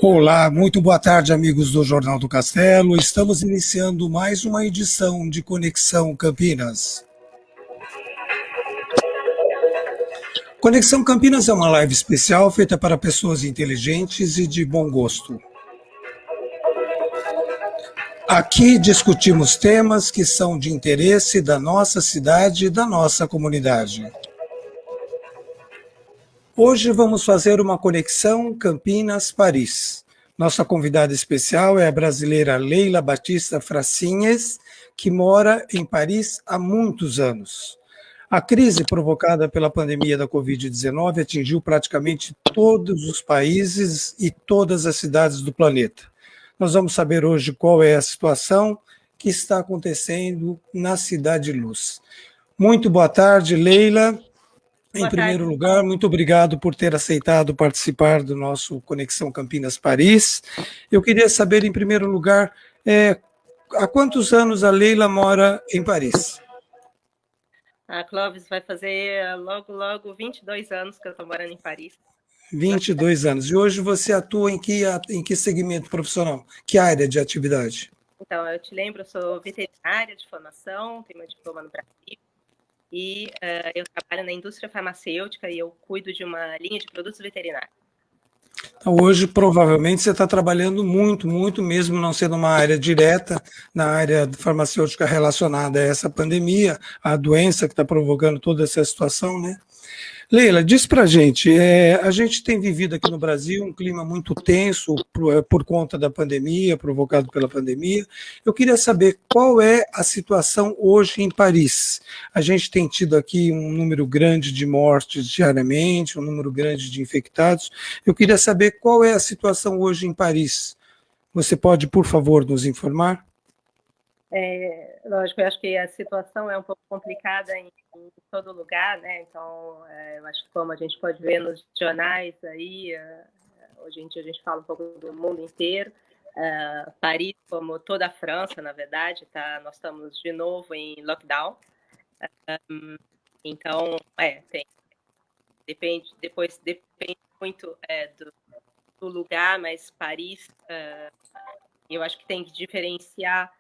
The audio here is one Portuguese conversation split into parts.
Olá, muito boa tarde, amigos do Jornal do Castelo. Estamos iniciando mais uma edição de Conexão Campinas. Conexão Campinas é uma live especial feita para pessoas inteligentes e de bom gosto. Aqui discutimos temas que são de interesse da nossa cidade e da nossa comunidade. Hoje vamos fazer uma conexão Campinas-Paris. Nossa convidada especial é a brasileira Leila Batista Fracinhes, que mora em Paris há muitos anos. A crise provocada pela pandemia da Covid-19 atingiu praticamente todos os países e todas as cidades do planeta. Nós vamos saber hoje qual é a situação que está acontecendo na Cidade Luz. Muito boa tarde, Leila. Em primeiro lugar, muito obrigado por ter aceitado participar do nosso Conexão Campinas-Paris. Eu queria saber, em primeiro lugar, há quantos anos a Leila mora em Paris? A Clóvis vai fazer logo 22 anos que eu estou morando em Paris. 22 anos. E hoje você atua em que segmento profissional? Que área de atividade? Então, eu te lembro, eu sou veterinária de formação, tenho meu diploma no Brasil. E eu trabalho na indústria farmacêutica e eu cuido de uma linha de produtos veterinários. Então, hoje, provavelmente, você está trabalhando muito, muito mesmo, não sendo uma área direta, na área farmacêutica relacionada a essa pandemia, a doença que está provocando toda essa situação, né? Leila, diz para a gente tem vivido aqui no Brasil um clima muito tenso por conta da pandemia, provocado pela pandemia. Eu queria saber qual é a situação hoje em Paris. A gente tem tido aqui um número grande de mortes diariamente, um número grande de infectados. Eu queria saber qual é a situação hoje em Paris. Você pode, por favor, nos informar? Lógico, eu acho que a situação é um pouco complicada em todo lugar, né? Então, eu acho que como a gente pode ver nos jornais aí, hoje em dia a gente fala um pouco do mundo inteiro. Paris, como toda a França, na verdade, nós estamos de novo em lockdown. Então, depende muito do lugar, mas Paris, eu acho que tem que diferenciar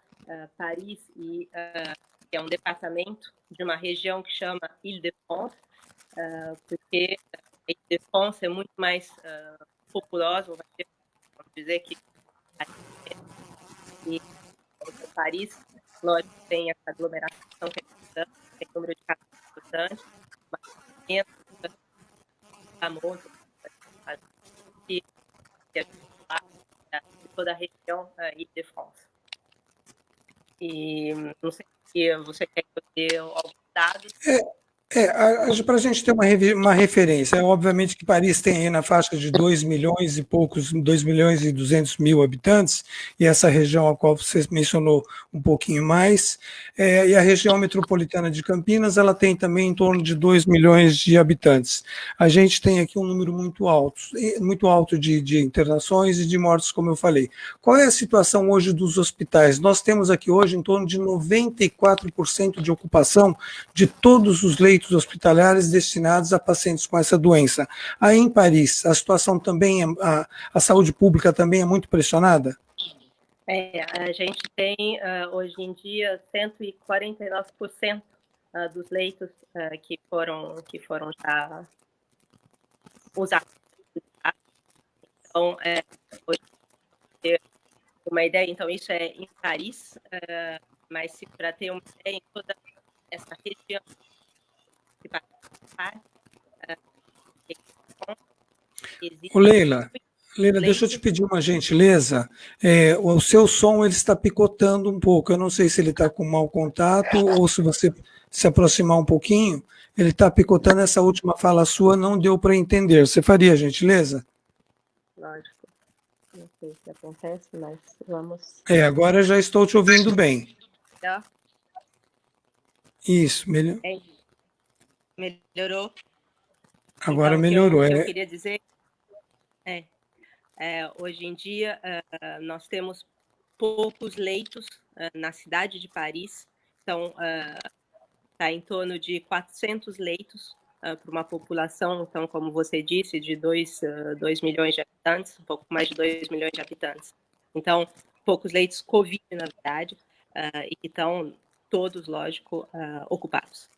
Paris, que é um departamento de uma região que chama Île-de-France, porque Île-de-France é muito mais populosa, vamos dizer que Paris, lógico, tem essa aglomeração que é importante, tem número de casos importantes, mas menos famoso que a gente fala de toda a região Île-de-France. E não sei se você quer que eu dê alguns dados. Para a gente ter uma referência, obviamente que Paris tem aí na faixa de 2 milhões e poucos, 2 milhões e 200 mil habitantes, e essa região a qual você mencionou um pouquinho mais, e a região metropolitana de Campinas, ela tem também em torno de 2 milhões de habitantes. A gente tem aqui um número muito alto de internações e de mortes, como eu falei. Qual é a situação hoje dos hospitais? Nós temos aqui hoje em torno de 94% de ocupação de todos os leitos hospitalares destinados a pacientes com essa doença. Aí em Paris, a situação também, a saúde pública também é muito pressionada? A gente tem, hoje em dia, 149% dos leitos que foram já usados. Então, hoje, ter uma ideia, então isso é em Paris, mas para ter uma ideia, em toda essa região que vai participar, Leila, deixa eu te pedir uma gentileza. O seu som ele está picotando um pouco. Eu não sei se ele está com mau contato ou se você se aproximar um pouquinho. Ele está picotando. Essa última fala sua não deu para entender. Você faria a gentileza? Lógico. Não sei se acontece, mas vamos. Agora já estou te ouvindo bem. Melhor? Isso, melhor. Melhorou? Agora então, melhorou. O que eu queria dizer hoje em dia nós temos poucos leitos na cidade de Paris, então está em torno de 400 leitos para uma população, então, como você disse, de 2 milhões de habitantes, um pouco mais de 2 milhões de habitantes. Então, poucos leitos Covid, na verdade, e que estão todos, lógico, ocupados.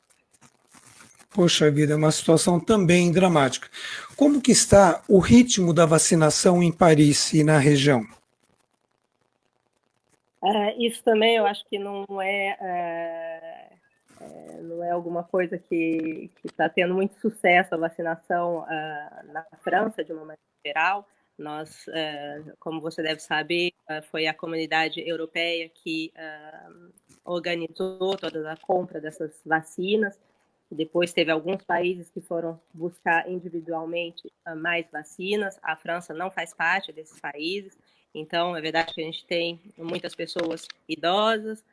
Poxa vida, é uma situação também dramática. Como que está o ritmo da vacinação em Paris e na região? Isso também eu acho que não é alguma coisa que está tendo muito sucesso a vacinação na França, de uma maneira geral. Nós, como você deve saber, foi a comunidade europeia que organizou toda a compra dessas vacinas. Depois teve alguns países que foram buscar individualmente mais vacinas. A França não faz parte desses países. Então, é verdade que a gente tem muitas pessoas idosas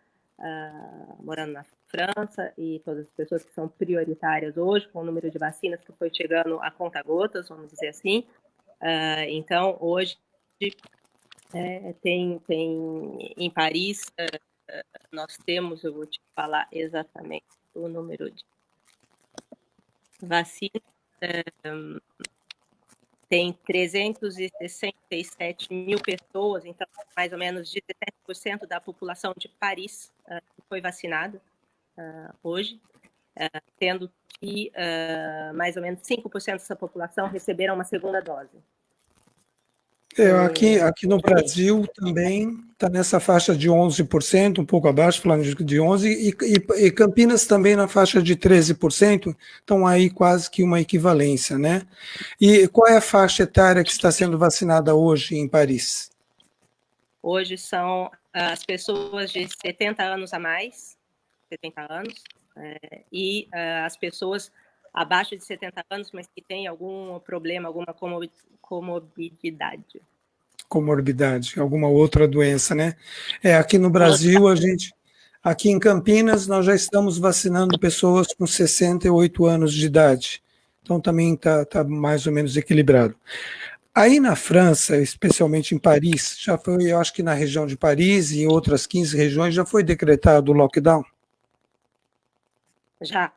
morando na França e todas as pessoas que são prioritárias hoje, com o número de vacinas que foi chegando a conta-gotas, vamos dizer assim. Então, hoje tem em Paris, nós temos, eu vou te falar exatamente o número de vacinas, tem 367 mil pessoas, então mais ou menos 17% da população de Paris foi vacinada hoje, tendo que mais ou menos 5% dessa população receberam uma segunda dose. Aqui no Brasil também está nessa faixa de 11%, um pouco abaixo, falando de 11%, e Campinas também na faixa de 13%, então aí quase que uma equivalência, né? E qual é a faixa etária que está sendo vacinada hoje em Paris? Hoje são as pessoas de 70 anos a mais, 70 anos, e as pessoas abaixo de 70 anos, mas que têm algum problema, alguma comorbidade. Comorbidade, alguma outra doença, né? Aqui no Brasil, aqui em Campinas, nós já estamos vacinando pessoas com 68 anos de idade. Então também está mais ou menos equilibrado. Aí na França, especialmente em Paris, já foi, eu acho que na região de Paris e em outras 15 regiões, já foi decretado o lockdown? Já.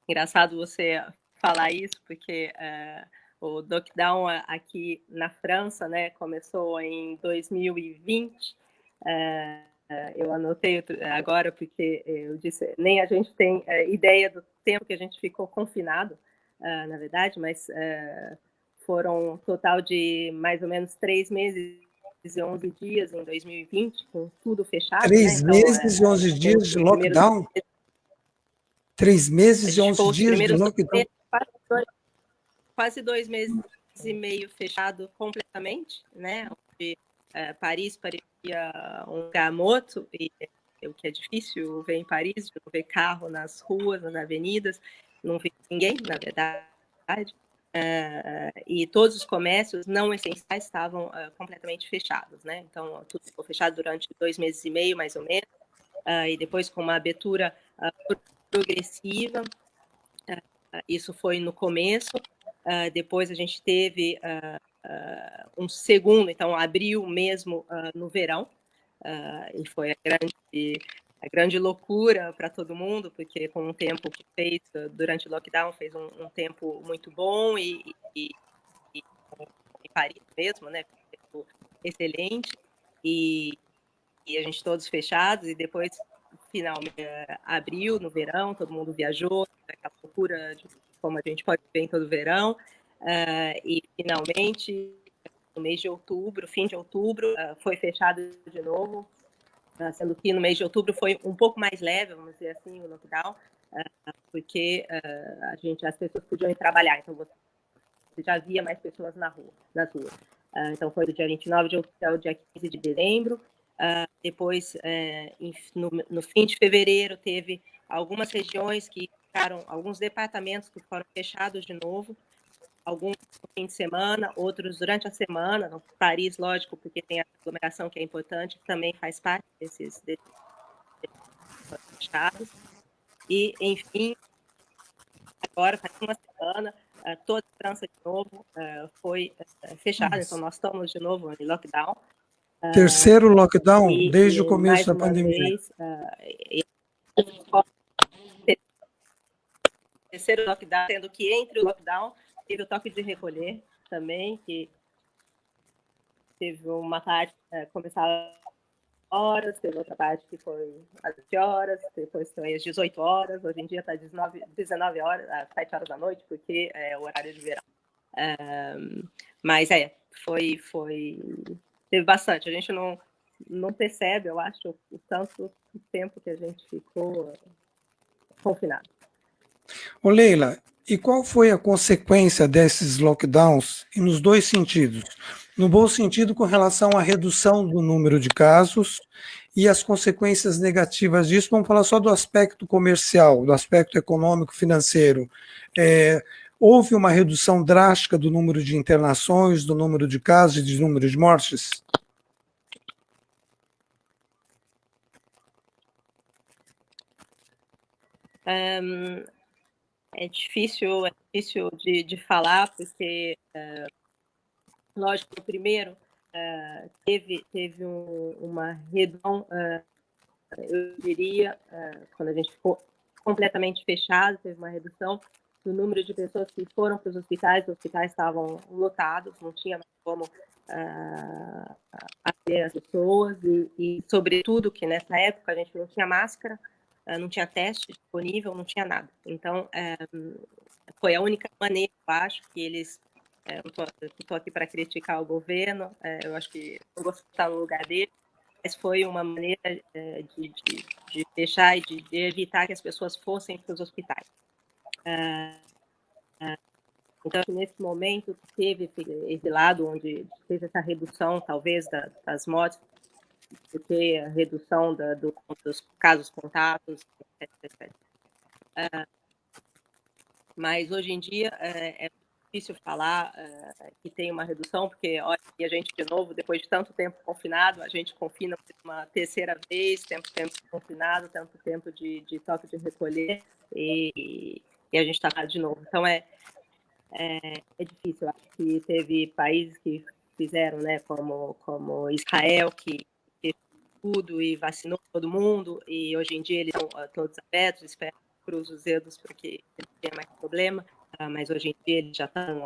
Engraçado você falar isso, porque o lockdown aqui na França, né, começou em 2020. Eu anotei agora porque eu disse, nem a gente tem ideia do tempo que a gente ficou confinado, na verdade, mas foram um total de mais ou menos 3 meses e 11 dias em 2020, com tudo fechado. 3 né? meses e 11 dias de lockdown? 3 meses e 11 dias de lockdown? Quase 2 meses e meio fechado completamente, né? Onde Paris parecia um lugar morto, e o que é difícil ver em Paris, não ver carro nas ruas, nas avenidas, não ver ninguém, na verdade. E todos os comércios não essenciais estavam completamente fechados, né? Então, tudo ficou fechado durante 2 meses e meio, mais ou menos, e depois com uma abertura progressiva. Isso foi no começo. Depois a gente teve um segundo, então abril mesmo no verão, e foi a grande loucura para todo mundo, porque com um tempo que fez durante o lockdown, fez um tempo muito bom e em Paris mesmo, né, um tempo excelente, e a gente todos fechados, e depois finalmente abril no verão, todo mundo viajou, aquela loucura de como a gente pode ver em todo verão, e finalmente no mês de outubro, fim de outubro, foi fechado de novo, sendo que no mês de outubro foi um pouco mais leve, vamos dizer assim, o lockdown, porque as pessoas podiam ir trabalhar, então você já via mais pessoas nas ruas. Então foi do dia 29 de outubro ao dia 15 de dezembro. Depois, no fim de fevereiro, teve algumas regiões que ficaram, alguns departamentos que foram fechados de novo, alguns no fim de semana, outros durante a semana. No Paris, lógico, porque tem a aglomeração que é importante, também faz parte desses fechados. E, enfim, agora, faz uma semana, toda a França de novo foi fechada, então nós estamos de novo em lockdown. Terceiro lockdown desde o começo da pandemia. Vez, terceiro lockdown, sendo que entre o lockdown teve o toque de recolher também, que teve uma parte começava horas, teve outra parte que foi às 20 horas, depois foi às 18 horas, hoje em dia está 19 horas, às 7 horas da noite, porque é o horário de verão. Mas teve bastante, a gente não percebe, eu acho, o tanto tempo que a gente ficou confinado. Ô Leila, e qual foi a consequência desses lockdowns, e nos dois sentidos? No bom sentido, com relação à redução do número de casos e as consequências negativas disso, vamos falar só do aspecto comercial, do aspecto econômico, financeiro. Houve uma redução drástica do número de internações, do número de casos e do número de mortes? É difícil de falar, porque, lógico, o primeiro teve uma redução, eu diria, quando a gente ficou completamente fechado, teve uma redução do número de pessoas que foram para os hospitais estavam lotados, não tinha mais como atender as pessoas, e sobretudo que nessa época a gente não tinha máscara, não tinha teste disponível, não tinha nada. Então, foi a única maneira, eu acho, que eles... estou aqui para criticar o governo, eu acho que não gosto de estar no lugar dele, mas foi uma maneira de fechar e de evitar que as pessoas fossem para os hospitais. Então, nesse momento, teve esse lado onde teve essa redução, talvez, das mortes, porque a redução dos casos contatos, etc. Mas, hoje em dia, é difícil falar que tem uma redução, porque, olha, a gente, de novo, depois de tanto tempo confinado, a gente confina uma terceira vez, tempo confinado, tanto tempo de toque de recolher, e a gente está de novo. Então, é difícil. Acho que teve países que fizeram, né, como Israel, que fez tudo e vacinou todo mundo, e hoje em dia eles estão todos abertos, espero, cruzo os dedos porque não tem mais problema, mas hoje em dia eles já estão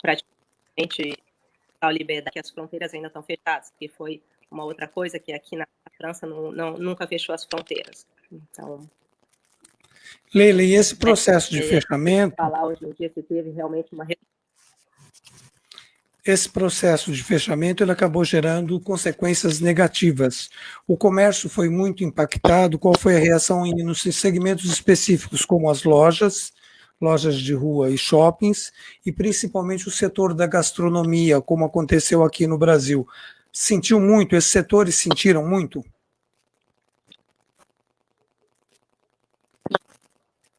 praticamente a liberdade, que as fronteiras ainda estão fechadas, que foi uma outra coisa que aqui na França nunca fechou as fronteiras. Então, Leila, e esse processo de fechamento... falar hoje em dia se teve realmente uma... Esse processo de fechamento ele acabou gerando consequências negativas. O comércio foi muito impactado. Qual foi a reação nos segmentos específicos, como as lojas de rua e shoppings, e principalmente o setor da gastronomia, como aconteceu aqui no Brasil? Sentiu muito? Esses setores sentiram muito?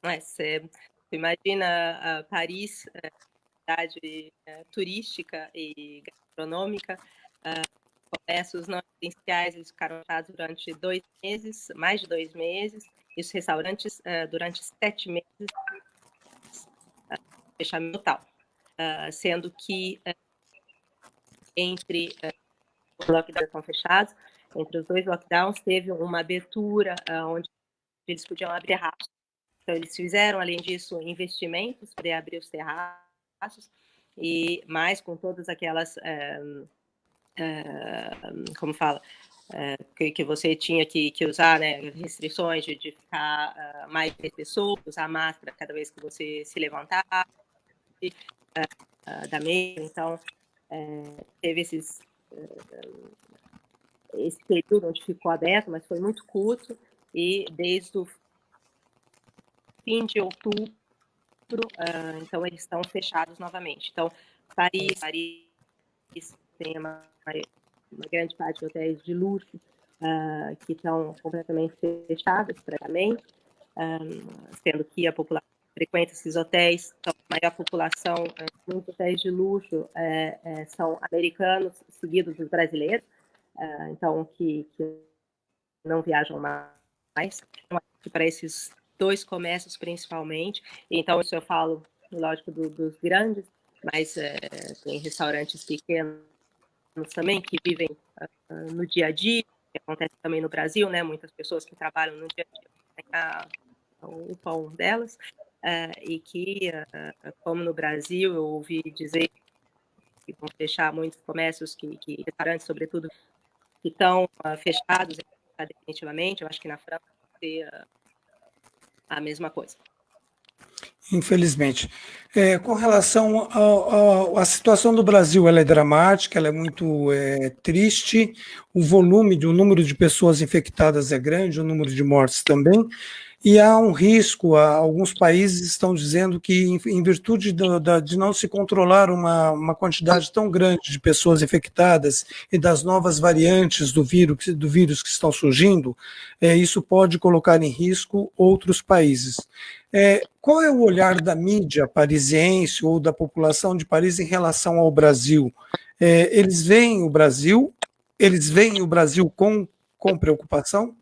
Você imagina Paris, cidade turística e gastronômica, comércios não essenciais, eles ficaram fechados durante 2 meses, mais de 2 meses, e os restaurantes durante 7 meses, fechamento total, sendo que entre os lockdowns estão fechados, entre os 2 lockdowns teve uma abertura onde eles podiam abrir terraços. Então, eles fizeram, além disso, investimentos para abrir os terraços, e mais com todas aquelas, como fala, que você tinha que usar, né, restrições de ficar mais de pessoas, usar máscara cada vez que você se levantar da mesa. Então, teve esse período onde ficou aberto, mas foi muito curto, e desde o fim de outubro, então eles estão fechados novamente. Então, Paris tem uma grande parte de hotéis de luxo que estão completamente fechados, praticamente, sendo que a população que frequenta esses hotéis, então, a maior população, muitos hotéis de luxo são americanos, seguidos dos brasileiros, então, que não viajam mais, para esses 2 comércios principalmente. Então, isso eu falo, lógico, dos grandes, mas tem restaurantes pequenos também que vivem no dia a dia, que acontece também no Brasil, né? Muitas pessoas que trabalham no dia a dia têm o pão delas. e que, como no Brasil, eu ouvi dizer que vão fechar muitos comércios, restaurantes, sobretudo, que estão fechados definitivamente. Eu acho que na França vai ser a mesma coisa. Infelizmente. Com relação à situação do Brasil, ela é dramática, ela é muito triste, o número de pessoas infectadas é grande, o número de mortes também, e há um risco, alguns países estão dizendo que, em virtude de não se controlar uma quantidade tão grande de pessoas infectadas e das novas variantes do vírus que estão surgindo, isso pode colocar em risco outros países. Qual é o olhar da mídia parisiense ou da população de Paris em relação ao Brasil? Eles veem o Brasil com preocupação?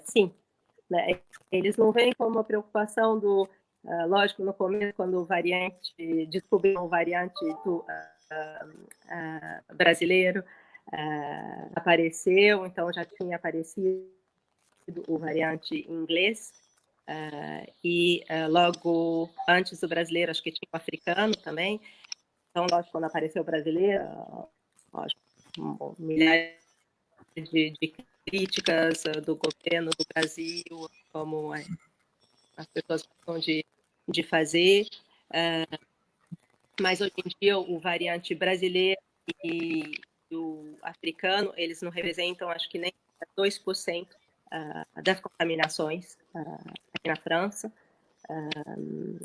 Sim, né? Eles não veem como uma preocupação lógico, no começo, quando descobriram o variante brasileiro, apareceu, então já tinha aparecido o variante inglês, e logo antes do brasileiro, acho que tinha o africano também. Então, lógico, quando apareceu o brasileiro, lógico, milhares de críticas do governo do Brasil, como as pessoas gostam de fazer, mas hoje em dia o variante brasileiro e o africano, eles não representam, acho que nem 2% das contaminações aqui na França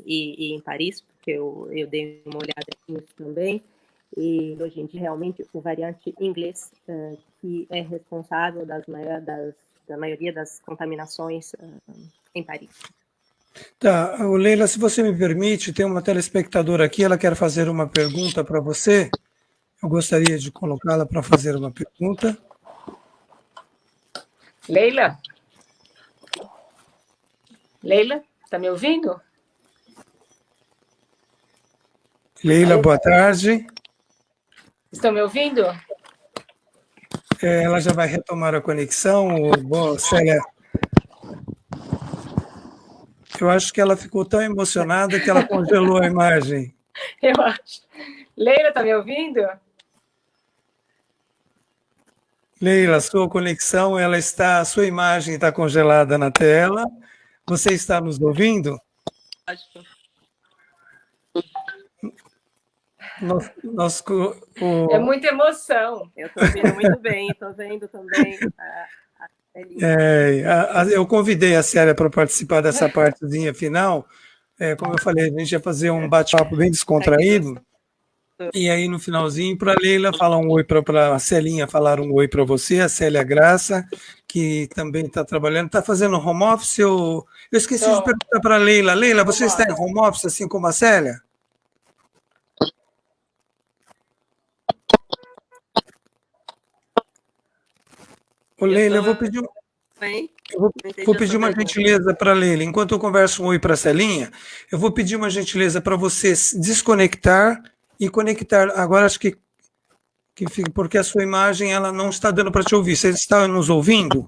e em Paris, porque eu dei uma olhada nisso também. E hoje em dia, realmente, o variante inglês que é responsável da maioria das contaminações em Paris. Tá, Leila, se você me permite, tem uma telespectadora aqui, ela quer fazer uma pergunta para você. Eu gostaria de colocá-la para fazer uma pergunta. Leila? Leila, está me ouvindo? Leila, boa tarde. Estão me ouvindo? Ela já vai retomar a conexão. Bom, Célia, eu acho que ela ficou tão emocionada que ela congelou a imagem. Eu acho. Leila, está me ouvindo? Leila, sua conexão, a sua imagem está congelada na tela. Você está nos ouvindo? É muita emoção. Eu estou ouvindo muito bem, estou vendo também eu convidei a Célia para participar dessa partezinha final. Como eu falei, a gente ia fazer um bate-papo bem descontraído. E aí, no finalzinho, para a Leila falar um oi, para a Celinha falar um oi para você, a Célia Graça, que também está trabalhando. Está fazendo home office? Eu esqueci de perguntar para a Leila. Leila, você está em home office, assim como a Célia? Ô, Leila, eu vou pedir uma gentileza para a Leila. Enquanto eu converso um oi para a Celinha, eu vou pedir uma gentileza para você desconectar e conectar. Agora acho que porque a sua imagem ela não está dando para te ouvir. Você está nos ouvindo?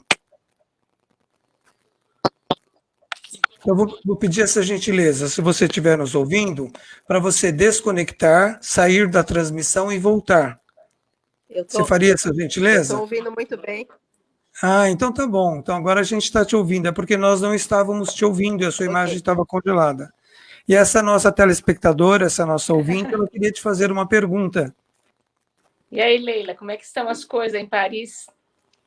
Eu vou pedir essa gentileza, se você estiver nos ouvindo, para você desconectar, sair da transmissão e voltar. Você faria essa gentileza? Estou ouvindo muito bem. Ah, então tá bom. Então agora a gente está te ouvindo. É porque nós não estávamos te ouvindo e a sua imagem estava congelada. E essa nossa telespectadora, essa nossa ouvinte, ela queria te fazer uma pergunta. E aí, Leila, como é que estão as coisas em Paris?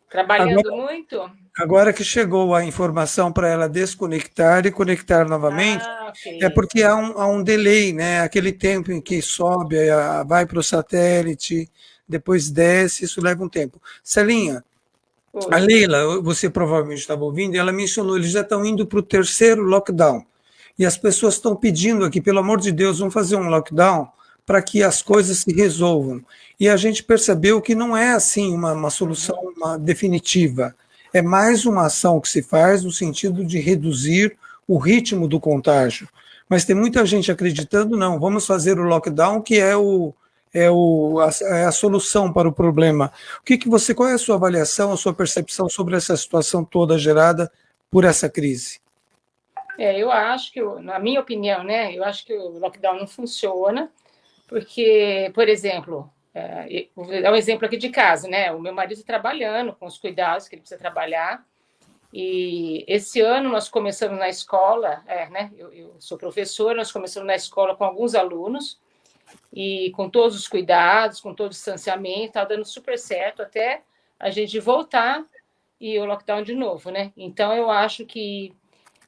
Trabalhando muito? Agora que chegou a informação para ela desconectar e conectar novamente, okay. É porque há um delay, né? Aquele tempo em que sobe, vai para o satélite, depois desce, isso leva um tempo. Celinha, a Leila, você provavelmente estava ouvindo, e ela mencionou, eles já estão indo para o 3º lockdown. E as pessoas estão pedindo aqui, pelo amor de Deus, vamos fazer um lockdown para que as coisas se resolvam. E a gente percebeu que não é assim uma solução definitiva. É mais uma ação que se faz no sentido de reduzir o ritmo do contágio. Mas tem muita gente acreditando, não, vamos fazer o lockdown, que é é a solução para o problema. Qual é a sua avaliação, a sua percepção sobre essa situação toda gerada por essa crise? Eu acho que, na minha opinião, né, eu acho que o lockdown não funciona, porque, por exemplo, vou dar um exemplo aqui de casa, né? O meu marido trabalhando com os cuidados que ele precisa trabalhar, e esse ano nós começamos na escola, né? Eu sou professora, nós começamos na escola com alguns alunos, e com todos os cuidados, com todo o distanciamento, está dando super certo até a gente voltar e o lockdown de novo, né? Então, eu acho que,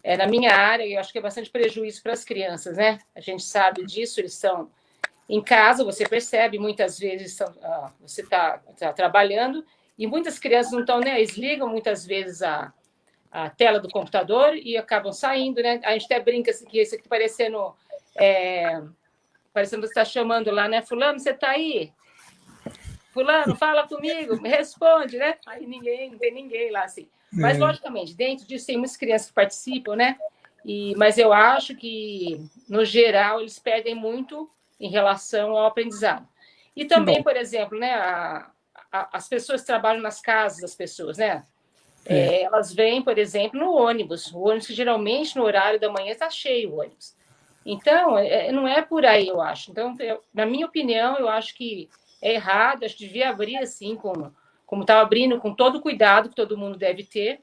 na minha área, eu acho que é bastante prejuízo para as crianças, né? A gente sabe disso, eles estão em casa, você percebe, muitas vezes você está trabalhando e muitas crianças não estão, né? Eles ligam muitas vezes a tela do computador e acabam saindo, né? A gente até brinca que isso aqui parecendo que você está chamando lá, né? Fulano, você está aí? Fulano, fala comigo, me responde, né? Aí não tem ninguém lá, assim. Mas, logicamente, dentro disso tem muitas crianças que participam, né? Mas eu acho que, no geral, eles perdem muito em relação ao aprendizado. E também, por exemplo, né, as pessoas que trabalham nas casas das pessoas, né? Elas vêm, por exemplo, no ônibus. O ônibus, que geralmente, no horário da manhã, está cheio o ônibus. Então, não é por aí, eu acho. Então, na minha opinião, eu acho que é errado, acho que devia abrir assim, como estava abrindo, com todo o cuidado que todo mundo deve ter,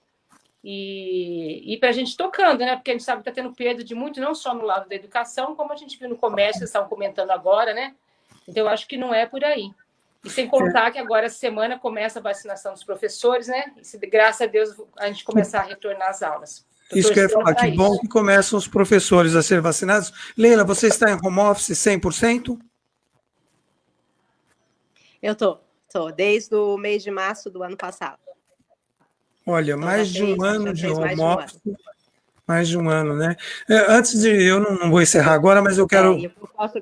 e para a gente tocando, né? Porque a gente sabe que está tendo perda de muito, não só no lado da educação, como a gente viu no comércio, vocês estavam comentando agora, né? Então, eu acho que não é por aí. E sem contar que agora, essa semana, começa a vacinação dos professores, né? E se, graças a Deus, a gente começar a retornar às aulas. Isso que eu ia falar, que bom que começam os professores a ser vacinados. Leila, você está em home office 100%? Eu estou desde o mês de março do ano passado. Olha, então, mais de um ano de home office, mais de um ano, né? Antes de... Eu não vou encerrar agora, mas eu quero... O que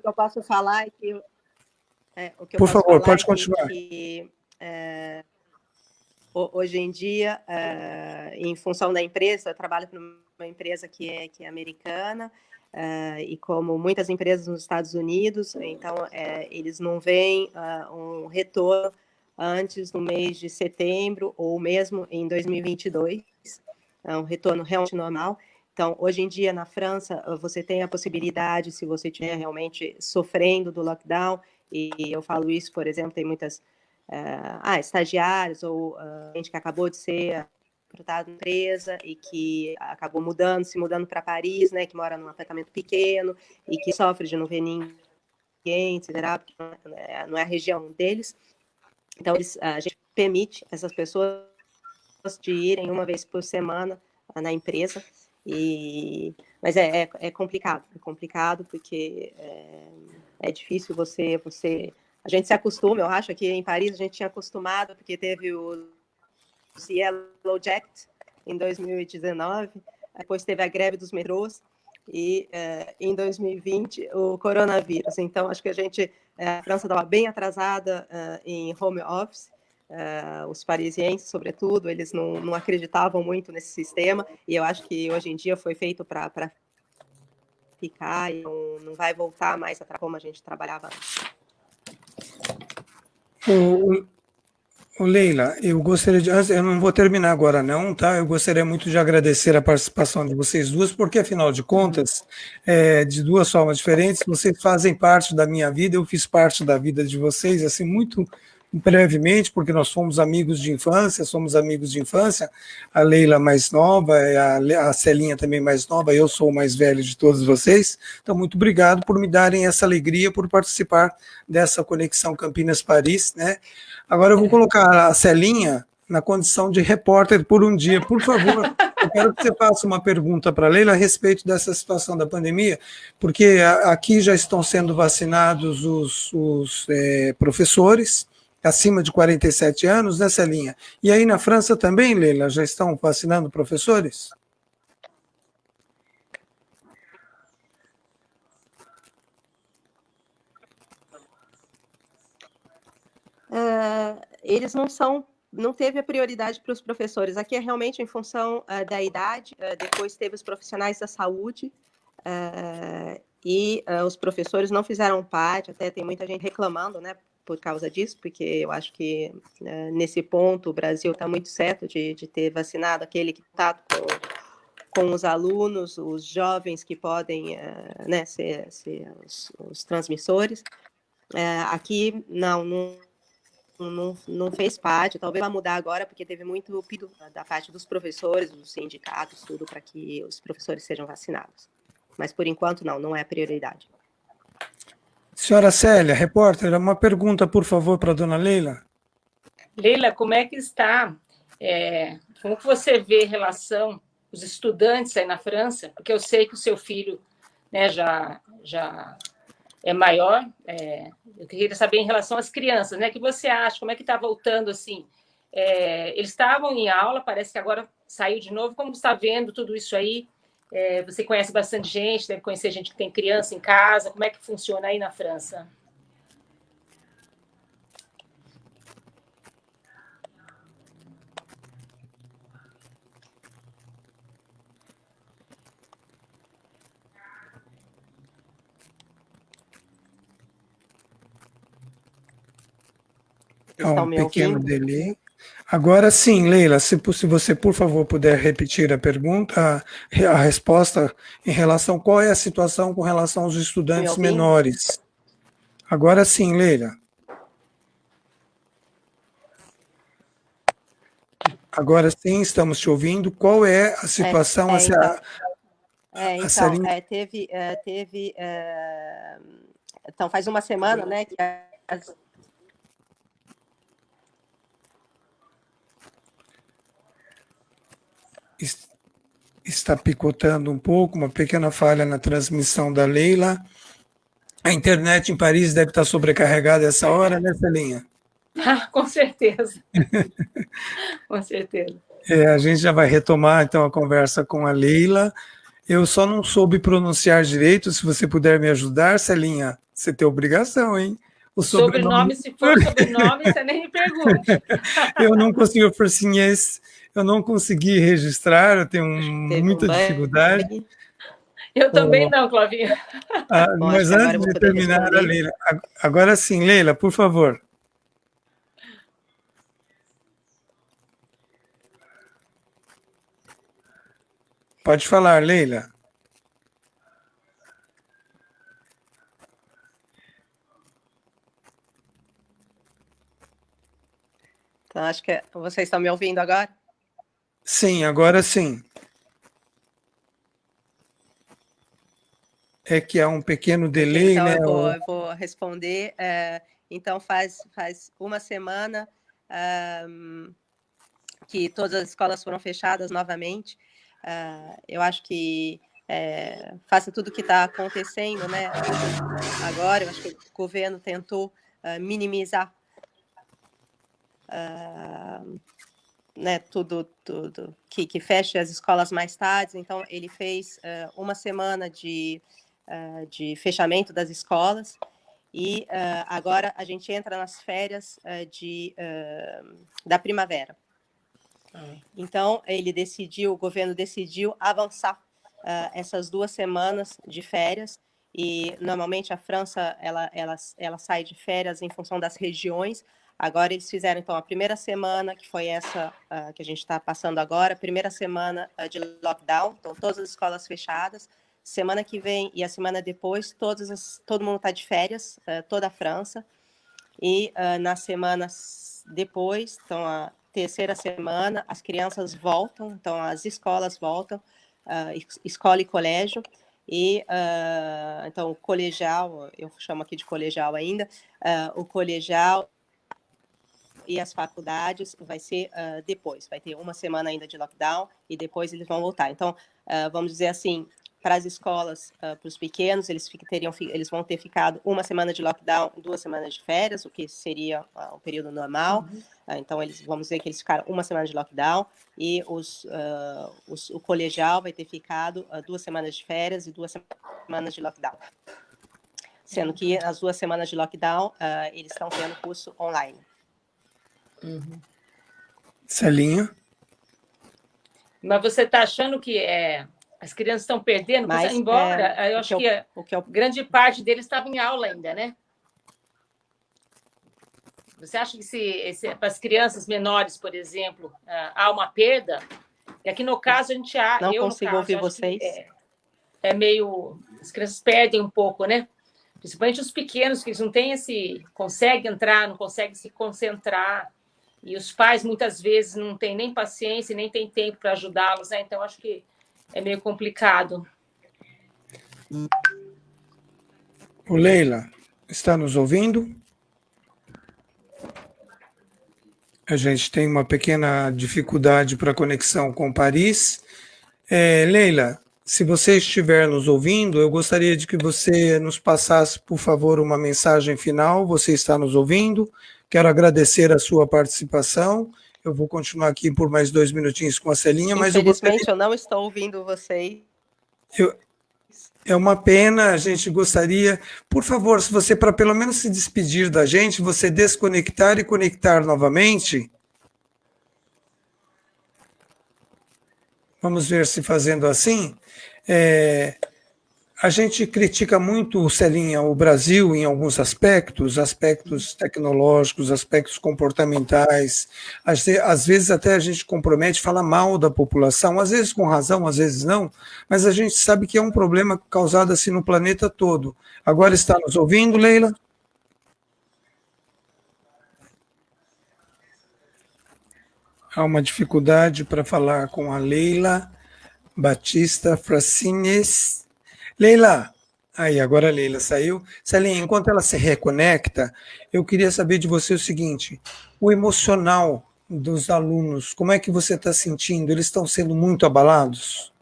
eu posso falar é que... Por favor, pode continuar. Hoje em dia, em função da empresa, eu trabalho para uma empresa que é americana, e como muitas empresas nos Estados Unidos, então eles não veem um retorno antes do mês de setembro ou mesmo em 2022, um retorno realmente normal. Então, hoje em dia, na França, você tem a possibilidade, se você estiver realmente sofrendo do lockdown, e eu falo isso, por exemplo, tem muitas estagiários ou gente que acabou de ser recrutado na empresa e que acabou se mudando para Paris, né, que mora num apartamento pequeno e que sofre de não ver ninguém, etc., porque não é a região deles. Então, a gente permite essas pessoas de irem uma vez por semana na empresa, mas é complicado porque é difícil a gente se acostuma, eu acho, aqui em Paris a gente tinha acostumado, porque teve o Yellow Jacket em 2019, depois teve a greve dos metrôs, e em 2020 o coronavírus. Então, acho que a França estava bem atrasada em home office, os parisienses, sobretudo, eles não acreditavam muito nesse sistema, e eu acho que hoje em dia foi feito para ficar, e não vai voltar mais a como a gente trabalhava antes. Leila, eu gostaria eu não vou terminar agora não, tá? Eu gostaria muito de agradecer a participação de vocês duas, porque afinal de contas, de duas formas diferentes, vocês fazem parte da minha vida, eu fiz parte da vida de vocês, assim, muito brevemente, porque nós somos amigos de infância, a Leila mais nova, a Celinha também mais nova, eu sou o mais velho de todos vocês, então muito obrigado por me darem essa alegria, por participar dessa conexão Campinas-Paris, né? Agora eu vou colocar a Celinha na condição de repórter por um dia, por favor. Eu quero que você faça uma pergunta para a Leila a respeito dessa situação da pandemia, porque aqui já estão sendo vacinados os professores, acima de 47 anos, né, Celinha? E aí na França também, Leila, já estão vacinando professores? Eles não teve a prioridade para os professores. Aqui é realmente em função da idade, depois teve os profissionais da saúde, e os professores não fizeram parte, até tem muita gente reclamando, né, por causa disso, porque eu acho que nesse ponto o Brasil está muito certo de ter vacinado aquele que está com os alunos, os jovens que podem né, ser os transmissores. Aqui não fez parte, talvez vai mudar agora, porque teve muito pedido da parte dos professores, dos sindicatos, tudo para que os professores sejam vacinados. Mas, por enquanto, não é prioridade. Senhora Célia, repórter, uma pergunta, por favor, para a dona Leila. Leila, como é que está? Como que você vê em relação os estudantes aí na França? Porque eu sei que o seu filho, né, já é maior. Eu queria saber em relação às crianças, né? O que você acha? Como é que está voltando assim? Eles estavam em aula, parece que agora saiu de novo. Como você está vendo tudo isso aí? Você conhece bastante gente, deve conhecer gente que tem criança em casa. Como é que funciona aí na França? Um pequeno delay. Agora sim, Leila, se você, por favor, puder repetir a pergunta, a resposta em relação qual é a situação com relação aos estudantes menores. Agora sim, Leila. Agora sim, estamos te ouvindo. Qual é a situação? Então, faz uma semana, né, que está picotando um pouco, uma pequena falha na transmissão da Leila. A internet em Paris deve estar sobrecarregada essa hora, né, Celinha? Com certeza. Com certeza. A gente já vai retomar, então, a conversa com a Leila. Eu só não soube pronunciar direito, se você puder me ajudar, Celinha, você tem obrigação, hein? O sobrenome, se for sobrenome, você nem me pergunte. Eu não consigo, eu não consegui registrar, eu tenho muita dificuldade. Eu também não, Clavinha. Mas antes de terminar, a Leila. Agora sim, Leila, por favor. Pode falar, Leila. Então, acho que vocês estão me ouvindo agora? Sim, agora sim. É que há um pequeno delay, então, né? Eu vou responder. Então, faz uma semana que todas as escolas foram fechadas novamente. Eu acho que faça tudo o que está acontecendo, né? Agora, eu acho que o governo tentou minimizar né, tudo que feche as escolas mais tarde. Então, ele fez uma semana de fechamento das escolas e agora a gente entra nas férias da primavera. Então, o governo decidiu avançar essas 2 semanas de férias e normalmente a França ela sai de férias em função das regiões. Agora eles fizeram então a primeira semana, que foi essa que a gente está passando agora, primeira semana de lockdown, então todas as escolas fechadas. Semana que vem e a semana depois, todo mundo está de férias, toda a França. E nas semanas depois, então a terceira semana, as crianças voltam, então as escolas voltam, escola e colégio. E então o colegial, eu chamo aqui de colegial ainda, o colegial e as faculdades vai ser depois, vai ter uma semana ainda de lockdown e depois eles vão voltar. Então, vamos dizer assim, para as escolas, para os pequenos, eles vão ter ficado uma semana de lockdown, 2 semanas de férias, o que seria um período normal. Então, vamos dizer que eles ficaram uma semana de lockdown e o colegial vai ter ficado 2 semanas de férias e 2 semanas de lockdown. Sendo que as 2 semanas de lockdown, eles estão tendo curso online. Celinha? Mas você está achando que as crianças estão perdendo, Mas, embora eu acho que grande parte deles estava em aula ainda, né? Você acha que para as crianças menores, por exemplo, há uma perda? E aqui no caso, não consigo ouvir vocês. Meio... As crianças perdem um pouco, né? Principalmente os pequenos, que eles não têm conseguem entrar, não conseguem se concentrar. E os pais, muitas vezes, não têm nem paciência, nem têm tempo para ajudá-los, né? Então, acho que é meio complicado. O Leila, está nos ouvindo? A gente tem uma pequena dificuldade para conexão com Paris. Leila, se você estiver nos ouvindo, eu gostaria de que você nos passasse, por favor, uma mensagem final. Você está nos ouvindo? Quero agradecer a sua participação. Eu vou continuar aqui por mais 2 minutinhos com a Celinha, mas infelizmente eu não estou ouvindo vocês. É uma pena, a gente gostaria, por favor, se você, para pelo menos se despedir da gente, você desconectar e conectar novamente. Vamos ver se fazendo assim. A gente critica muito, Celinha, o Brasil em alguns aspectos tecnológicos, aspectos comportamentais. Às vezes até a gente compromete, fala mal da população, às vezes com razão, às vezes não, mas a gente sabe que é um problema causado assim no planeta todo. Agora está nos ouvindo, Leila? Há uma dificuldade para falar com a Leila Batista Fracines. Leila, aí agora a Leila saiu. Celinha, enquanto ela se reconecta, eu queria saber de você o seguinte, o emocional dos alunos, como é que você está sentindo? Eles estão sendo muito abalados?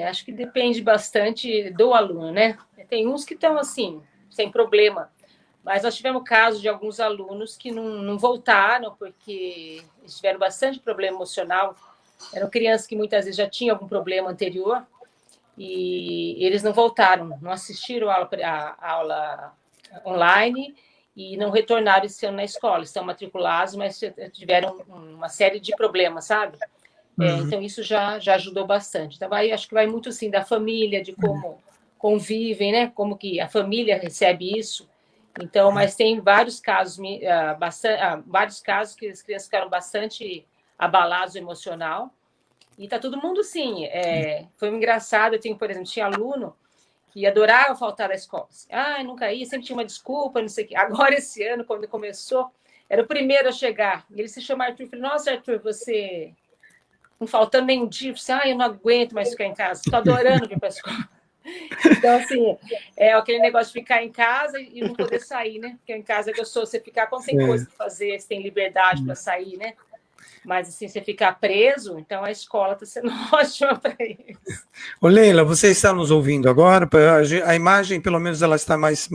Acho que depende bastante do aluno, né? Tem uns que estão assim, sem problema, mas nós tivemos casos de alguns alunos que não voltaram porque eles tiveram bastante problema emocional. Eram crianças que muitas vezes já tinham algum problema anterior e eles não voltaram, não assistiram a aula online e não retornaram esse ano na escola. Estão matriculados, mas tiveram uma série de problemas, sabe? Então, isso já ajudou bastante. Então, acho que vai muito, sim, da família, de como convivem, né? Como que a família recebe isso. Então, mas tem vários casos, vários casos que as crianças ficaram bastante abalados emocional. E tá todo mundo, sim. Foi engraçado. Por exemplo, tinha aluno que adorava faltar da escola. Nunca ia, sempre tinha uma desculpa, não sei o quê. Agora, esse ano, quando começou, era o primeiro a chegar. Ele se chama Arthur. Eu falei, nossa, Arthur, você não faltando nem um dia. Eu falei, eu não aguento mais ficar em casa. Estou adorando vir para a escola. Então, assim, é aquele negócio de ficar em casa e não poder sair, né? Porque em casa é gostoso você ficar quando tem coisa para fazer, você tem liberdade para sair, né? Mas, assim, você ficar preso, então a escola está sendo ótima para eles. Ô Leila, você está nos ouvindo agora? A imagem, pelo menos, ela está mais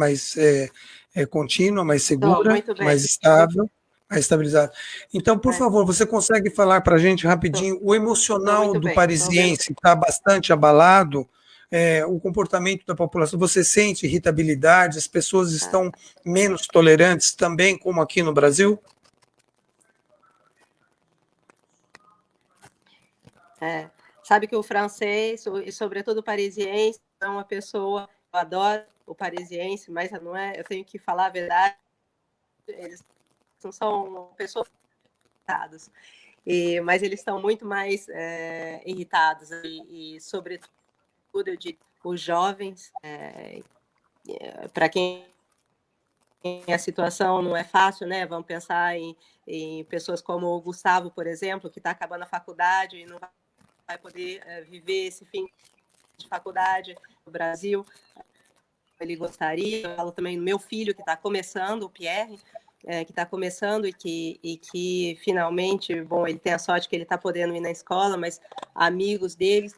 contínua, mais segura, mais estável, mais estabilizada. Então, por favor, você consegue falar para a gente rapidinho, o emocional do parisiense está bastante abalado? O comportamento da população, você sente irritabilidade, as pessoas estão menos tolerantes também, como aqui no Brasil? Sabe que o francês, e sobretudo o parisiense, é uma pessoa, eu adoro o parisiense, mas não é, eu tenho que falar a verdade, eles não são pessoas irritadas, mas eles estão muito mais irritados, e sobretudo, eu digo, os jovens, para quem a situação não é fácil, né? Vamos pensar em pessoas como o Gustavo, por exemplo, que está acabando a faculdade e não vai poder viver esse fim de faculdade no Brasil. Ele gostaria. Eu falo também do meu filho, que está começando, o Pierre, que está começando e que finalmente, bom, ele tem a sorte que ele está podendo ir na escola, mas amigos deles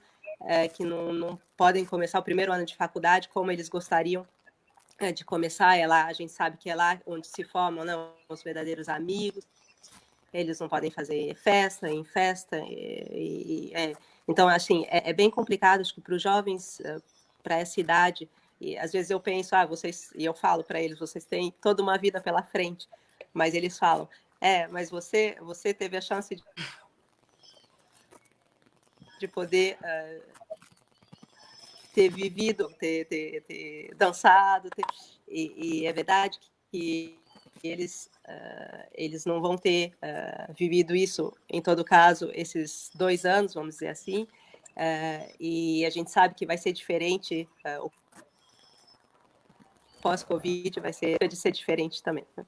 que não podem começar o primeiro ano de faculdade como eles gostariam de começar. Lá, a gente sabe que é lá onde se formam, né, os verdadeiros amigos. Eles não podem fazer festa em festa. Então, assim, é bem complicado, acho que para os jovens, para essa idade, e às vezes eu penso, vocês, e eu falo para eles, vocês têm toda uma vida pela frente, mas eles falam, mas você teve a chance de poder ter vivido, ter dançado, e é verdade que eles não vão ter vivido isso, em todo caso, esses 2 anos, vamos dizer assim, e a gente sabe que vai ser diferente, o pós-Covid vai ser diferente também. Né?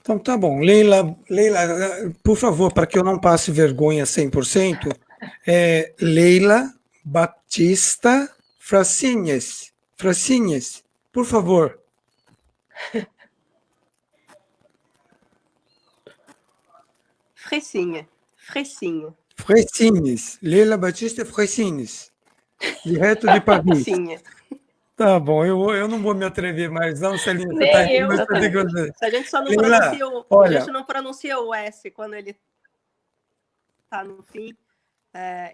Então tá bom. Leila, por favor, para que eu não passe vergonha 100%, Leila Batista Fracinhas, por favor. Frecinha. Frecinhas, Leila Batista Frecinhas, direto de Paris. Frecinha. Tá bom, eu não vou me atrever mais, não, Celinha. Nem tá eu. mas eu digo, A gente só não Leila, pronuncia olha, a gente não pronuncia o S quando ele está no fim.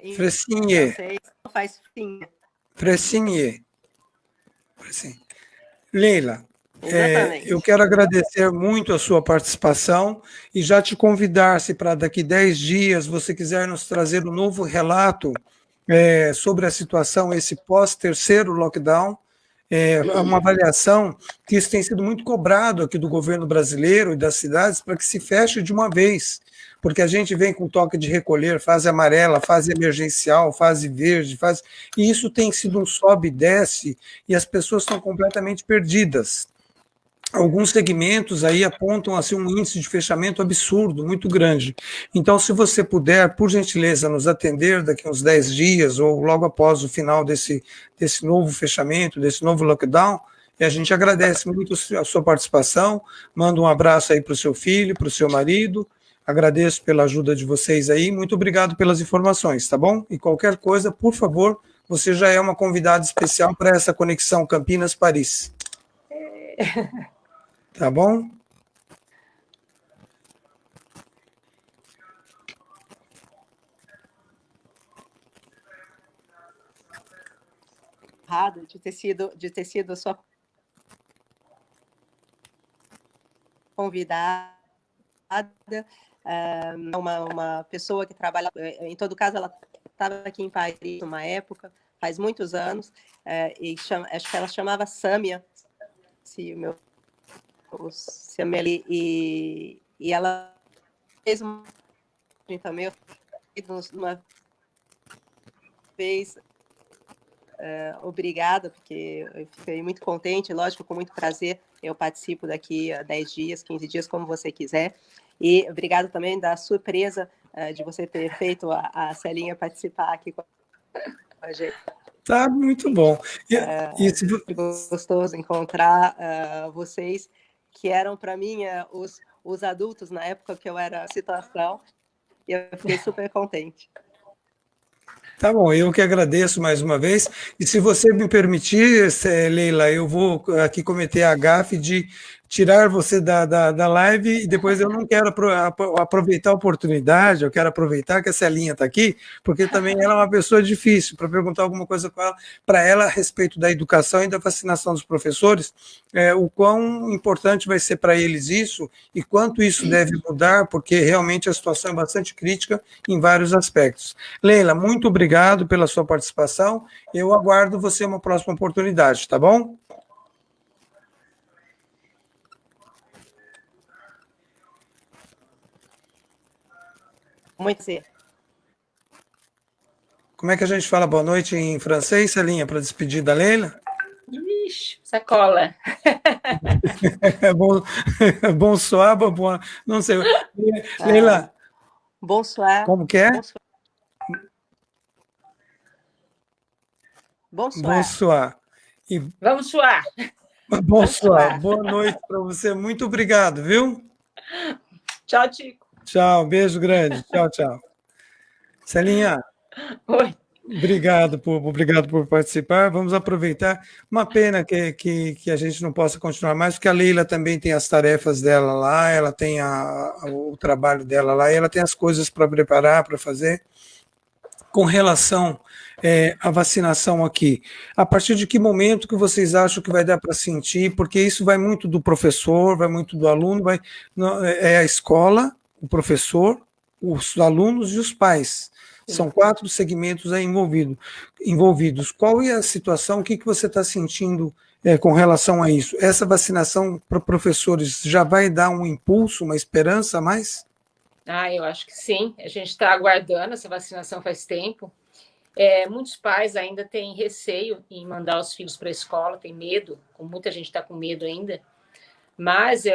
Em Frecinha. francês, faz finha. Frecinha. Leila, Exatamente. eu quero agradecer muito a sua participação e já te convidar, se para daqui 10 dias você quiser nos trazer um novo relato sobre a situação, esse pós-terceiro lockdown, uma avaliação que isso tem sido muito cobrado aqui do governo brasileiro e das cidades para que se feche de uma vez, porque a gente vem com toque de recolher, fase amarela, fase emergencial, fase verde, e isso tem sido um sobe e desce, e as pessoas estão completamente perdidas. Alguns segmentos aí apontam assim, um índice de fechamento absurdo, muito grande. Então, se você puder, por gentileza, nos atender daqui a uns 10 dias ou logo após o final desse novo fechamento, desse novo lockdown, e a gente agradece muito a sua participação, manda um abraço aí para o seu filho, para o seu marido, agradeço pela ajuda de vocês aí, muito obrigado pelas informações, tá bom? E qualquer coisa, por favor, você já é uma convidada especial para essa conexão Campinas-Paris. Tá bom? De ter sido sua convidada, uma pessoa que trabalha, em todo caso, ela estava aqui em Paris numa época, faz muitos anos, e acho que ela chamava Sâmia, e ela fez também uma vez, obrigada, porque eu fiquei muito contente, lógico, com muito prazer, eu participo daqui a 10 dias, 15 dias, como você quiser, e obrigada também da surpresa de você ter feito a Celinha participar aqui com a gente. Tá muito bom. Gostoso encontrar vocês, que eram para mim os adultos na época que eu era na situação, e eu fiquei super contente. Tá bom, eu que agradeço mais uma vez, e se você me permitir, Leila, eu vou aqui cometer a gafe de tirar você da live, e depois eu não quero aproveitar a oportunidade, eu quero aproveitar que a Celinha está aqui, porque também ela é uma pessoa difícil, para perguntar alguma coisa para ela a respeito da educação e da vacinação dos professores, o quão importante vai ser para eles isso, e quanto isso deve mudar, porque realmente a situação é bastante crítica em vários aspectos. Leila, muito obrigado pela sua participação, eu aguardo você uma próxima oportunidade, tá bom? Muito sim. Como é que a gente fala boa noite em francês, Celinha, para despedir da Leila? Ixi, sacola. Bonsoir, não sei. Leila. Bonsoir. Como que é? Bonsoir. E... Vamos suar. Bonsoir. Boa noite para você. Muito obrigado, viu? Tchau, Tico. Tchau, beijo grande. Tchau, tchau. Celinha. Oi. Obrigado por participar. Vamos aproveitar. Uma pena que a gente não possa continuar mais, porque a Leila também tem as tarefas dela lá, ela tem o trabalho dela lá, e ela tem as coisas para preparar, para fazer. Com relação à vacinação aqui, a partir de que momento que vocês acham que vai dar para sentir? Porque isso vai muito do professor, vai muito do aluno, é a escola, o professor, os alunos e os pais. São 4 segmentos aí envolvidos. Qual é a situação? O que você está sentindo com relação a isso? Essa vacinação para professores já vai dar um impulso, uma esperança a mais? Eu acho que sim. A gente está aguardando essa vacinação faz tempo. Muitos pais ainda têm receio em mandar os filhos para a escola, tem medo, muita gente está com medo ainda. Mas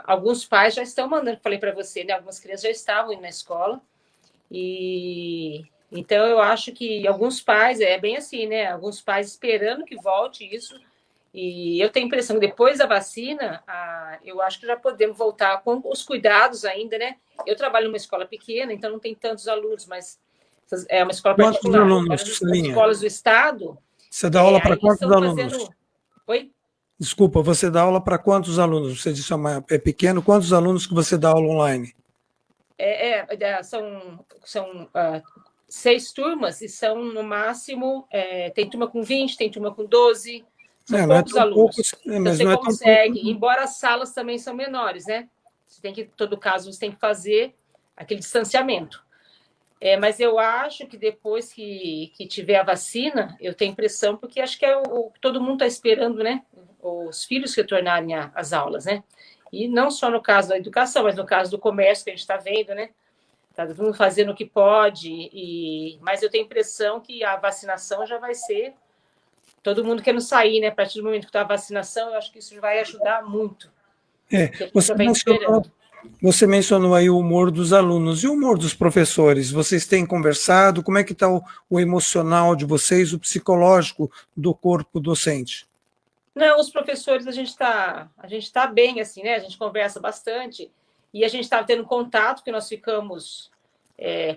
alguns pais já estão mandando, falei para você, né? Algumas crianças já estavam indo na escola. E então eu acho que alguns pais, é bem assim, né? Alguns pais esperando que volte isso. E eu tenho a impressão que depois da vacina, eu acho que já podemos voltar com os cuidados ainda, né? Eu trabalho numa escola pequena, então não tem tantos alunos, mas é uma escola particular. Quantos alunos, As escolas do estado... Você dá aula para quantos alunos? Fazendo... Oi? Desculpa, você dá aula para quantos alunos? Você disse é pequeno, quantos alunos que você dá aula online? São 6 turmas e são, no máximo, tem turma com 20, tem turma com 12, são poucos alunos. Mas você não consegue, embora as salas também são menores, né? Em todo caso, você tem que fazer aquele distanciamento. Mas eu acho que depois que tiver a vacina, eu tenho impressão, porque acho que todo mundo está esperando, né? Os filhos retornarem às aulas, né? E não só no caso da educação, mas no caso do comércio, que a gente está vendo, né? Está todo mundo fazendo o que pode, mas eu tenho a impressão que a vacinação já vai ser todo mundo querendo sair, né? A partir do momento que está a vacinação, eu acho que isso vai ajudar muito. Você mencionou aí o humor dos alunos e o humor dos professores. Vocês têm conversado? Como é que está o emocional de vocês, o psicológico do corpo docente? Não, os professores a gente tá bem, assim, né? A gente conversa bastante e a gente está tendo contato, porque nós ficamos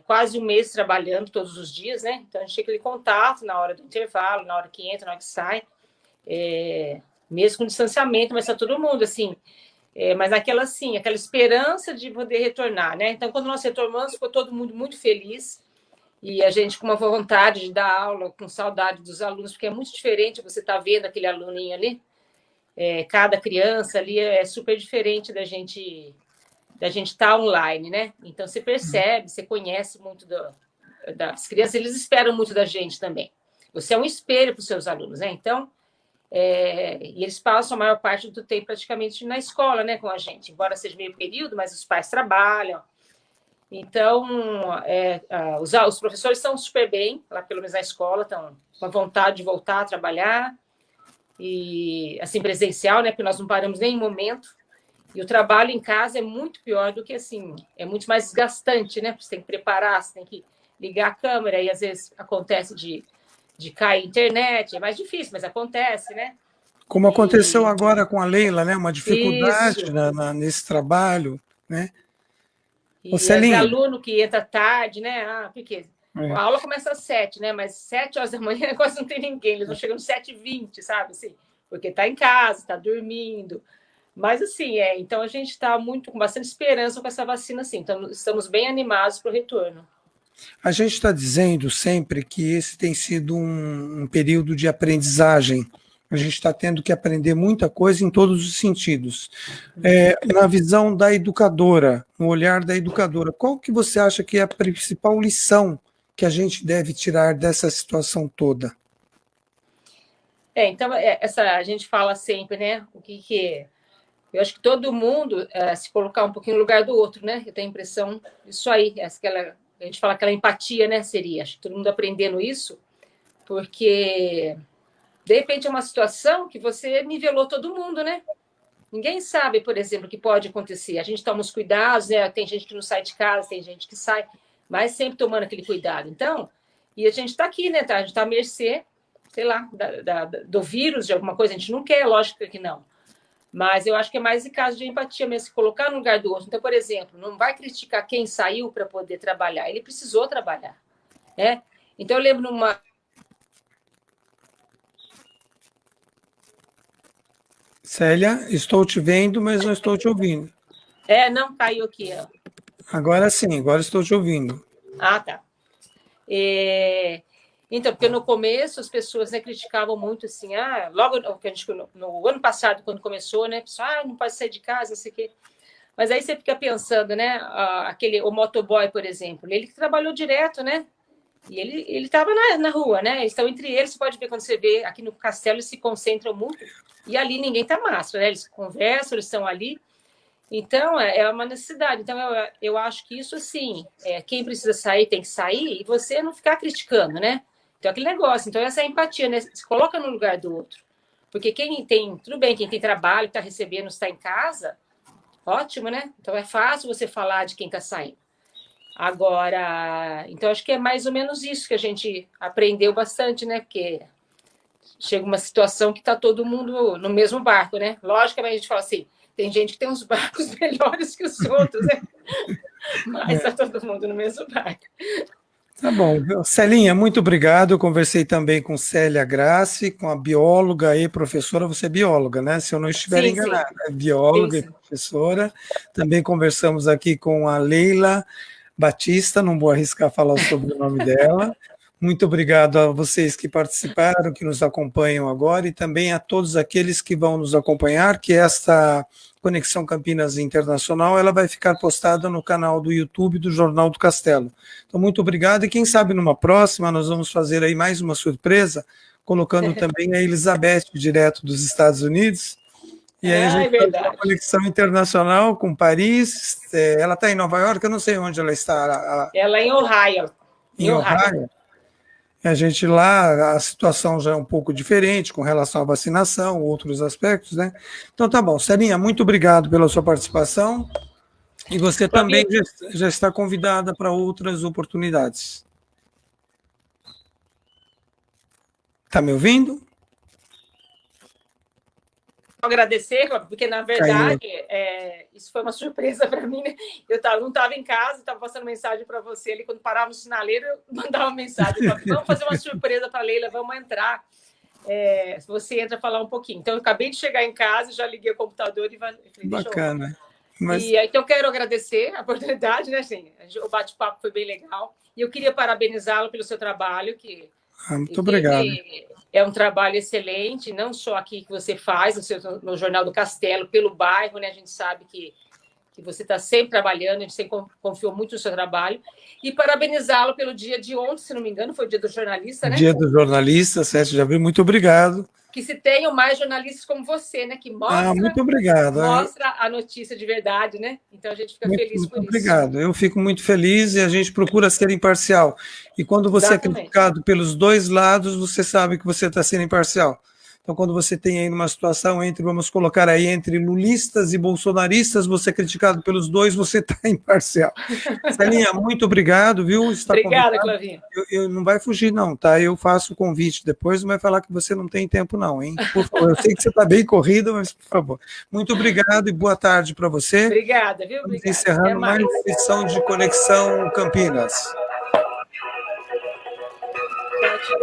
quase um mês trabalhando todos os dias, né? Então a gente tem aquele contato na hora do intervalo, na hora que entra, na hora que sai, mesmo com distanciamento, mas está todo mundo assim. Mas aquela esperança de poder retornar, né? Então quando nós retornamos, ficou todo mundo muito feliz. E a gente com uma vontade de dar aula, com saudade dos alunos, porque é muito diferente você estar vendo aquele aluninho ali. Cada criança ali é super diferente da gente estar online, né? Então, você percebe, você conhece muito das crianças, eles esperam muito da gente também. Você é um espelho para os seus alunos, né? Então, e eles passam a maior parte do tempo praticamente na escola, né, com a gente. Embora seja meio período, mas os pais trabalham. Então, os professores estão super bem, lá pelo menos na escola, estão com a vontade de voltar a trabalhar, e assim, presencial, né? Porque nós não paramos nem em momento. E o trabalho em casa é muito pior do que assim, é muito mais desgastante, né? Porque você tem que preparar, você tem que ligar a câmera, e às vezes acontece de cair a internet, é mais difícil, mas acontece, né? Como aconteceu agora com a Leila, né? Uma dificuldade nesse trabalho, né? E aluno que entra tarde, né? Porque a aula começa às 7, né? Mas 7 horas da manhã quase não tem ninguém. Eles vão chegando às 7h20, sabe? Assim, porque está em casa, está dormindo. Mas, assim, então a gente está com bastante esperança com essa vacina, assim. Então, estamos bem animados para o retorno. A gente está dizendo sempre que esse tem sido um período de aprendizagem. A gente está tendo que aprender muita coisa em todos os sentidos. Na visão da educadora, no olhar da educadora, qual que você acha que é a principal lição que a gente deve tirar dessa situação toda? Então, a gente fala sempre, né? O que é? Eu acho que todo mundo se colocar um pouquinho no lugar do outro, né? Eu tenho a impressão disso aí, a gente fala aquela empatia, né? Seria, acho que todo mundo aprendendo isso, porque de repente é uma situação que você nivelou todo mundo, né? Ninguém sabe, por exemplo, o que pode acontecer. A gente toma os cuidados, né? Tem gente que não sai de casa, tem gente que sai, mas sempre tomando aquele cuidado. Então, e a gente está aqui, né? A gente está à mercê, sei lá, do vírus, de alguma coisa. A gente não quer, lógico que não. Mas eu acho que é mais em caso de empatia mesmo, se colocar no lugar do outro. Então, por exemplo, não vai criticar quem saiu para poder trabalhar. Ele precisou trabalhar, né? Então, eu lembro numa... Célia, estou te vendo, mas não estou te ouvindo. Não, caiu aqui. Agora sim, agora estou te ouvindo. Ah, tá. Então, porque no começo as pessoas, né, criticavam muito assim, logo que a gente, no ano passado, quando começou, né, pessoal, não pode sair de casa, não sei o quê. Mas aí você fica pensando, né, o motoboy, por exemplo, ele que trabalhou direto, né? E ele estava na rua, né? Eles estão entre eles, você pode ver quando você vê aqui no castelo, eles se concentram muito, e ali ninguém está máscara, né? Eles conversam, eles estão ali. Então, é uma necessidade. Então, eu acho que isso, assim, quem precisa sair tem que sair, e você não ficar criticando, né? Então, aquele negócio. Então, essa é a empatia, né? Se coloca no lugar do outro. Porque tudo bem, quem tem trabalho, está recebendo, está em casa, ótimo, né? Então, é fácil você falar de quem está saindo. Agora, então acho que é mais ou menos isso que a gente aprendeu bastante, né? Porque chega uma situação que está todo mundo no mesmo barco, né? Logicamente a gente fala assim, tem gente que tem uns barcos melhores que os outros, né? Mas está todo mundo no mesmo barco. Tá bom. Celinha, muito obrigado. Eu conversei também com Célia Grassi, com a bióloga e professora. Você é bióloga, né? Se eu não estiver enganado, é bióloga e professora. Também conversamos aqui com a Leila Batista, não vou arriscar falar o sobrenome dela. Muito obrigado a vocês que participaram, que nos acompanham agora, e também a todos aqueles que vão nos acompanhar, que esta Conexão Campinas Internacional ela vai ficar postada no canal do YouTube do Jornal do Castelo. Então, muito obrigado, e quem sabe numa próxima nós vamos fazer aí mais uma surpresa, colocando também a Elizabeth, direto dos Estados Unidos, e aí a gente faz uma conexão internacional com Paris. Ela está em Nova York, eu não sei onde ela está. Ela é em Ohio. Em Ohio. A gente lá, a situação já é um pouco diferente com relação à vacinação, outros aspectos, né? Então tá bom. Celinha, muito obrigado pela sua participação. E você também já está convidada para outras oportunidades. Está me ouvindo? Agradecer, porque na verdade isso foi uma surpresa para mim, né? Eu não estava em casa, estava passando mensagem para você ali, quando parava no sinaleiro, eu mandava mensagem, falava, vamos fazer uma surpresa para a Leila, vamos entrar, você entra falar um pouquinho. Então eu acabei de chegar em casa, já liguei o computador e falei, bacana. Então eu quero agradecer a oportunidade, né, assim, o bate-papo foi bem legal, e eu queria parabenizá-lo pelo seu trabalho, muito obrigado. É um trabalho excelente, não só aqui que você faz, no Jornal do Castelo, pelo bairro, né? A gente sabe que você está sempre trabalhando, a gente sempre confiou muito no seu trabalho. E parabenizá-lo pelo dia de ontem, se não me engano, foi o dia do jornalista, né? Dia do jornalista, 7 de abril, muito obrigado. Que se tenham mais jornalistas como você, né? Que muito obrigado. Mostra a notícia de verdade, né? Então a gente fica feliz por isso. Muito obrigado. Eu fico muito feliz e a gente procura ser imparcial. E quando você é criticado pelos dois lados, você sabe que você está sendo imparcial. Então, quando você tem aí uma situação vamos colocar aí, entre lulistas e bolsonaristas, você é criticado pelos dois, você está imparcial. Celinha, muito obrigado, viu? Obrigada, Clavinha. Eu não vai fugir, não, tá? Eu faço o convite depois, não vai falar que você não tem tempo, não, hein? Por favor, eu sei que você está bem corrido, mas, por favor. Muito obrigado e boa tarde para você. Obrigada, viu? Estamos encerrando mais uma edição de Conexão Campinas. Tchau, tchau.